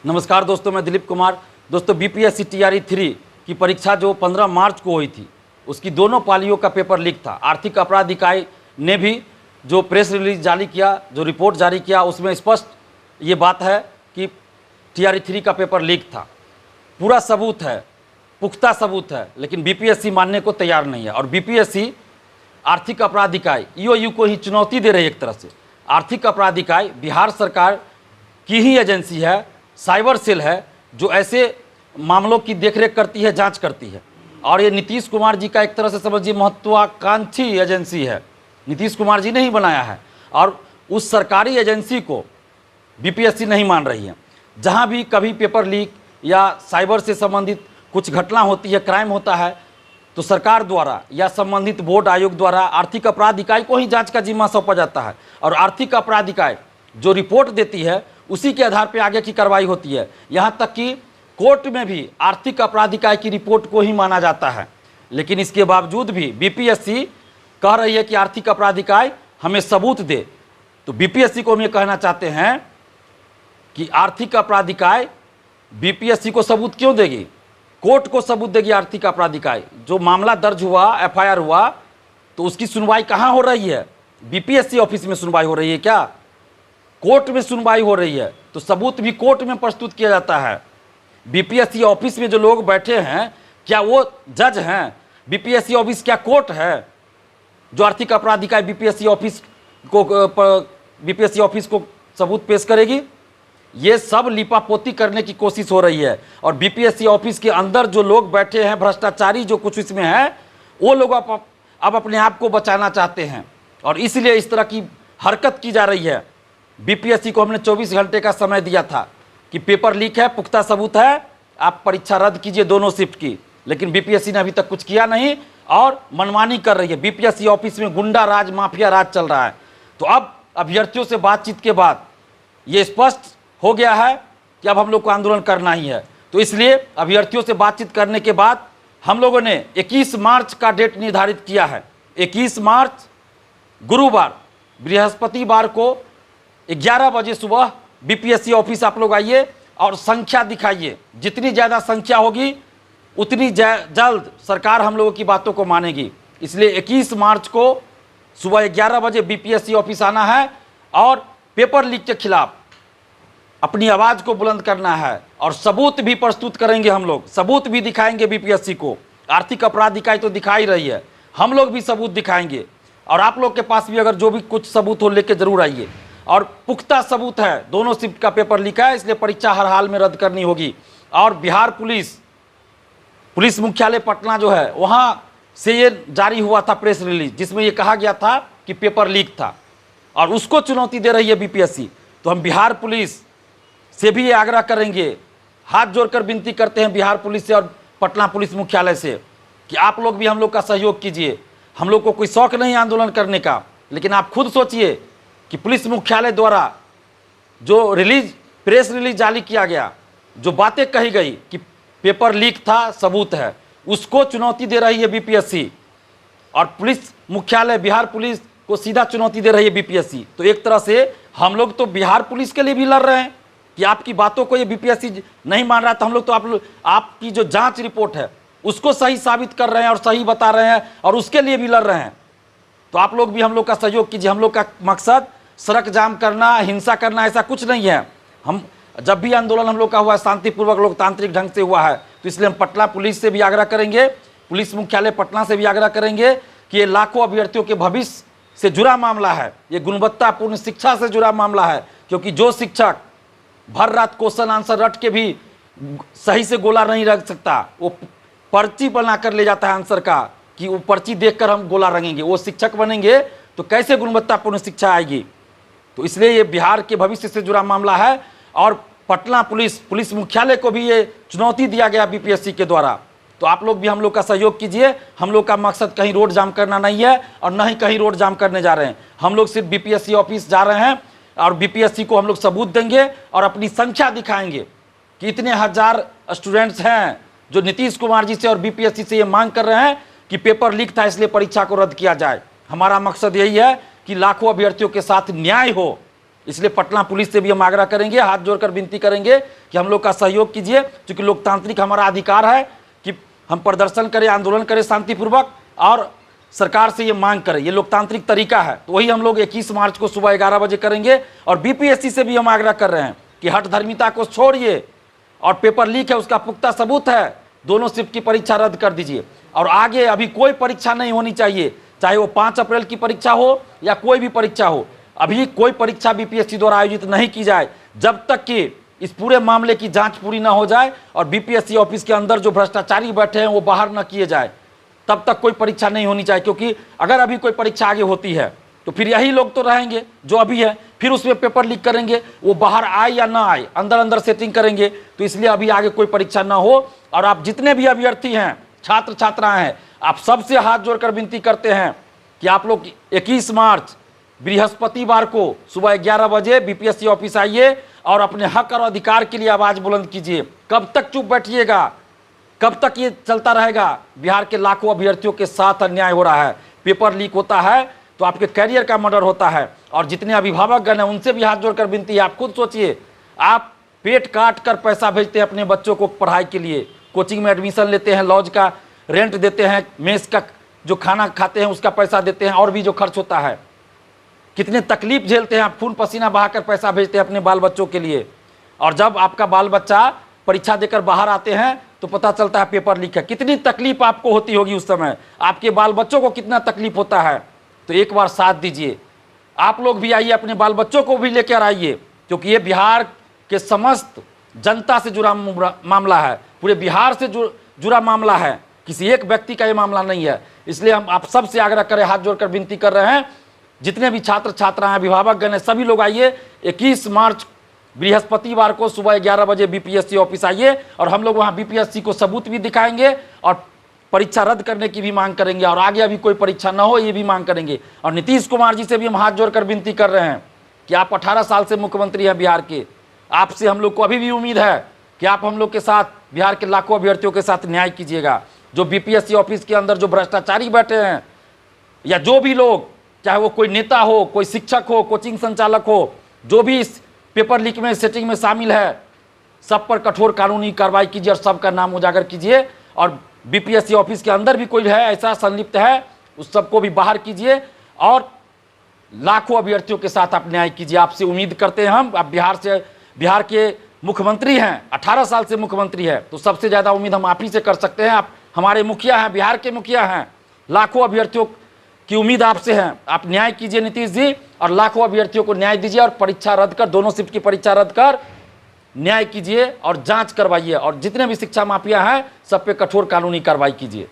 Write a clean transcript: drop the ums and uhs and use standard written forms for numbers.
नमस्कार दोस्तों, मैं दिलीप कुमार। दोस्तों, बीपीएससी टीआरई 3 की परीक्षा जो 15 मार्च को हुई थी, उसकी दोनों पालियों का पेपर लीक था। आर्थिक अपराध इकाई ने भी जो प्रेस रिलीज जारी किया, जो रिपोर्ट जारी किया, उसमें स्पष्ट ये बात है कि टीआरई 3 का पेपर लीक था। पूरा सबूत है, पुख्ता सबूत है, लेकिन बीपीएससी मानने को तैयार नहीं है। और बीपीएससी आर्थिक अपराध इकाई ईओयू को ही चुनौती दे रही है। एक तरह से आर्थिक अपराध इकाई बिहार सरकार की ही एजेंसी है, साइबर सेल है, जो ऐसे मामलों की देखरेख करती है, जांच करती है। और ये नीतीश कुमार जी का एक तरह से समझिए महत्वाकांक्षी एजेंसी है, नीतीश कुमार जी ने ही बनाया है। और उस सरकारी एजेंसी को बीपीएससी नहीं मान रही है। जहां भी कभी पेपर लीक या साइबर से संबंधित कुछ घटना होती है, क्राइम होता है, तो सरकार द्वारा या संबंधित बोर्ड आयोग द्वारा आर्थिक अपराध इकाई को ही जांच का जिम्मा सौंपा जाता है। और आर्थिक अपराध इकाई जो रिपोर्ट देती है, उसी के आधार पर आगे की कार्रवाई होती है। यहाँ तक कि कोर्ट में भी आर्थिक अपराध इकाई की रिपोर्ट को ही माना जाता है। लेकिन इसके बावजूद भी बीपीएससी कह रही है कि आर्थिक अपराध इकाई हमें सबूत दे। तो बीपीएससी को हम ये कहना चाहते हैं कि आर्थिक अपराध इकाई बीपीएससी को सबूत क्यों देगी? कोर्ट को सबूत देगी आर्थिक अपराध इकाई। जो मामला दर्ज हुआ, एफआईआर हुआ, तो उसकी सुनवाई कहाँ हो रही है? बीपीएससी ऑफिस में सुनवाई हो रही है क्या? कोर्ट में सुनवाई हो रही है। तो सबूत भी कोर्ट में प्रस्तुत किया जाता है। बीपीएससी ऑफिस में जो लोग बैठे हैं, क्या वो जज हैं? बीपीएससी ऑफिस क्या कोर्ट है जो आर्थिक अपराध इकाई बीपीएससी ऑफिस को सबूत पेश करेगी? ये सब लिपापोती करने की कोशिश हो रही है। और बीपीएससी ऑफिस के अंदर जो लोग बैठे हैं, भ्रष्टाचारी जो कुछ इसमें है, वो लोग अब अपने आप को बचाना चाहते हैं और इसलिए इस तरह की हरकत की जा रही है। बीपीएससी को हमने 24 घंटे का समय दिया था कि पेपर लीक है, पुख्ता सबूत है, आप परीक्षा रद्द कीजिए दोनों शिफ्ट की। लेकिन बीपीएससी ने अभी तक कुछ किया नहीं और मनमानी कर रही है। बीपीएससी ऑफिस में गुंडा राज, माफिया राज चल रहा है। तो अब अभ्यर्थियों से बातचीत के बाद ये स्पष्ट हो गया है कि अब हम लोग को आंदोलन करना ही है। तो इसलिए अभ्यर्थियों से बातचीत करने के बाद हम लोगों ने 21 मार्च का डेट निर्धारित किया है। 21 मार्च गुरुवार, बृहस्पतिवार को 11 बजे सुबह बीपीएससी ऑफिस आप लोग आइए और संख्या दिखाइए। जितनी ज़्यादा संख्या होगी उतनी जल्द सरकार हम लोगों की बातों को मानेगी। इसलिए 21 मार्च को सुबह 11 बजे बीपीएससी ऑफिस आना है और पेपर लीक के खिलाफ अपनी आवाज़ को बुलंद करना है। और सबूत भी प्रस्तुत करेंगे हम लोग, सबूत भी दिखाएंगे बीपीएससी को। आर्थिक अपराध इकाई तो दिखा ही रही है, हम लोग भी सबूत दिखाएंगे। और आप लोग के पास भी अगर जो भी कुछ सबूत हो लेके जरूर आइए। और पुख्ता सबूत है, दोनों शिफ्ट का पेपर लिखा है, इसलिए परीक्षा हर हाल में रद्द करनी होगी। और बिहार पुलिस मुख्यालय पटना जो है, वहाँ से ये जारी हुआ था प्रेस रिलीज, जिसमें ये कहा गया था कि पेपर लीक था और उसको चुनौती दे रही है बीपीएससी। तो हम बिहार पुलिस से भी ये आग्रह करेंगे, हाथ जोड़कर विनती करते हैं बिहार पुलिस से और पटना पुलिस मुख्यालय से कि आप लोग भी हम लोग का सहयोग कीजिए। हम लोग को कोई शौक नहीं आंदोलन करने का, लेकिन आप खुद सोचिए कि पुलिस मुख्यालय द्वारा जो प्रेस रिलीज जारी किया गया, जो बातें कही गई कि पेपर लीक था, सबूत है, उसको चुनौती दे रही है बीपीएससी। और पुलिस मुख्यालय बिहार पुलिस को सीधा चुनौती दे रही है बीपीएससी। तो एक तरह से हम लोग तो बिहार पुलिस के लिए भी लड़ रहे हैं कि आपकी बातों को ये बीपीएससी नहीं मान रहा, तो हम लोग तो आपकी जो जांच रिपोर्ट है उसको सही साबित कर रहे हैं और सही बता रहे हैं और उसके लिए भी लड़ रहे हैं। तो आप लोग भी हम लोग का सहयोग कीजिए। हम लोग का मकसद सड़क जाम करना, हिंसा करना, ऐसा कुछ नहीं है। हम जब भी आंदोलन हम लोग का हुआ है, शांतिपूर्वक लोकतांत्रिक ढंग से हुआ है। तो इसलिए हम पटना पुलिस से भी आग्रह करेंगे, पुलिस मुख्यालय पटना से भी आग्रह करेंगे कि ये लाखों अभ्यर्थियों के भविष्य से जुड़ा मामला है, ये गुणवत्तापूर्ण शिक्षा से जुड़ा मामला है। क्योंकि जो शिक्षक भर रात क्वेश्चन आंसर रट के भी सही से गोला नहीं रख सकता, वो पर्ची बनाकर ले जाता है आंसर का कि वो पर्ची देखकर हम गोला रंगेंगे, वो शिक्षक बनेंगे तो कैसे गुणवत्तापूर्ण शिक्षा आएगी? तो इसलिए ये बिहार के भविष्य से जुड़ा मामला है। और पटना पुलिस मुख्यालय को भी ये चुनौती दिया गया बीपीएससी के द्वारा। तो आप लोग भी हम लोग का सहयोग कीजिए। हम लोग का मकसद कहीं रोड जाम करना नहीं है और न ही कहीं रोड जाम करने जा रहे हैं। हम लोग सिर्फ बीपीएससी ऑफिस जा रहे हैं और बीपीएससी को हम लोग सबूत देंगे और अपनी संख्या दिखाएंगे कि इतने हजार स्टूडेंट्स हैं जो नीतीश कुमार जी से और बीपीएससी से ये मांग कर रहे हैं कि पेपर लीक था इसलिए परीक्षा को रद्द किया जाए। हमारा मकसद यही है कि लाखों अभ्यर्थियों के साथ न्याय हो, इसलिए पटना पुलिस से भी हम आग्रह करेंगे, हाथ जोड़कर विनती करेंगे कि हम लोग का सहयोग कीजिए, क्योंकि लोकतांत्रिक हमारा अधिकार है कि हम प्रदर्शन करें, आंदोलन करें शांतिपूर्वक और सरकार से ये मांग करें। ये लोकतांत्रिक तरीका है। तो वही हम लोग 21 मार्च को सुबह 11 बजे करेंगे। और बीपीएससी से भी हम आग्रह कर रहे हैं कि हठधर्मिता को छोड़िए और पेपर लीक है उसका पुख्ता सबूत है, दोनों शिफ्ट की परीक्षा रद्द कर दीजिए। और आगे अभी कोई परीक्षा नहीं होनी चाहिए, चाहे वो 5 अप्रैल की परीक्षा हो या कोई भी परीक्षा हो। अभी कोई परीक्षा बीपीएससी द्वारा आयोजित नहीं की जाए जब तक कि इस पूरे मामले की जांच पूरी ना हो जाए और बीपीएससी ऑफिस के अंदर जो भ्रष्टाचारी बैठे हैं वो बाहर न किए जाए, तब तक कोई परीक्षा नहीं होनी चाहिए। क्योंकि अगर अभी कोई परीक्षा आगे होती है तो फिर यही लोग तो रहेंगे जो अभी है, फिर उसमें पेपर लीक करेंगे, वो बाहर आए या ना आए अंदर अंदर सेटिंग करेंगे। तो इसलिए अभी आगे कोई परीक्षा ना हो। और आप जितने भी अभ्यर्थी हैं, छात्र छात्राएं हैं, आप सबसे हाथ जोड़कर विनती करते हैं कि आप लोग 21 मार्च बृहस्पतिवार को सुबह 11 बजे बीपीएससी ऑफिस आइए और अपने हक और अधिकार के लिए आवाज बुलंद कीजिए। कब तक चुप बैठिएगा? कब तक ये चलता रहेगा? बिहार के लाखों अभ्यर्थियों के साथ अन्याय हो रहा है। पेपर लीक होता है तो आपके कैरियर का मर्डर होता है। और जितने अभिभावकगण हैं उनसे भी हाथ जोड़कर विनती है, आप खुद सोचिए, आप पेट काट कर पैसा भेजते हैं अपने बच्चों को पढ़ाई के लिए, कोचिंग में एडमिशन लेते हैं, लॉज का रेंट देते हैं, मेस का जो खाना खाते हैं उसका पैसा देते हैं, और भी जो खर्च होता है, कितने तकलीफ झेलते हैं आप, खून पसीना बहाकर पैसा भेजते हैं अपने बाल बच्चों के लिए। और जब आपका बाल बच्चा परीक्षा देकर बाहर आते हैं तो पता चलता है पेपर लीक है। कितनी तकलीफ आपको होती होगी उस समय, आपके बाल बच्चों को कितना तकलीफ होता है। तो एक बार साथ दीजिए, आप लोग भी आइए, अपने बाल बच्चों को भी लेकर आइए, क्योंकि ये बिहार के समस्त जनता से जुड़ा मामला है, पूरे बिहार से जुड़ा मामला है, किसी एक व्यक्ति का ये मामला नहीं है। इसलिए हम आप सबसे आग्रह करें, हाथ जोड़कर विनती कर रहे हैं, जितने भी छात्र छात्राएं, अभिभावकगण हैं, सभी लोग आइए। 21 मार्च बृहस्पतिवार को सुबह 11 बजे बीपीएससी ऑफिस आइए और हम लोग वहां बीपीएससी को सबूत भी दिखाएंगे और परीक्षा रद्द करने की भी मांग करेंगे और आगे अभी कोई परीक्षा ना हो ये भी मांग करेंगे। और नीतीश कुमार जी से भी हम हाथ जोड़कर विनती कर रहे हैं कि आप 18 साल से मुख्यमंत्री हैं बिहार के, आपसे हम लोग को अभी भी उम्मीद है कि आप हम लोग के साथ, बिहार के लाखों अभ्यर्थियों के साथ न्याय कीजिएगा। जो बीपीएससी ऑफिस के अंदर जो भ्रष्टाचारी बैठे हैं या जो भी लोग, चाहे वो कोई नेता हो, कोई शिक्षक हो, कोचिंग संचालक हो, जो भी इस पेपर लीक में सेटिंग में शामिल है, सब पर कठोर कानूनी कार्रवाई कीजिए और सबका नाम उजागर कीजिए। और बीपीएससी ऑफिस के अंदर भी कोई है ऐसा संलिप्त है, उस सबको भी बाहर कीजिए और लाखों अभ्यर्थियों के साथ आप न्याय कीजिए। आपसे उम्मीद करते हैं हम। आप बिहार के मुख्यमंत्री हैं, 18 साल से मुख्यमंत्री है, तो सबसे ज़्यादा उम्मीद हम आप ही से कर सकते हैं। आप हमारे मुखिया हैं, बिहार के मुखिया हैं, लाखों अभ्यर्थियों की उम्मीद आपसे है। आप न्याय कीजिए नीतीश जी और लाखों अभ्यर्थियों को न्याय दीजिए और परीक्षा रद्द कर, दोनों शिफ्ट की परीक्षा रद्द कर न्याय कीजिए और जांच करवाइए और जितने भी शिक्षा माफिया हैं सब पे कठोर कानूनी कार्रवाई कीजिए।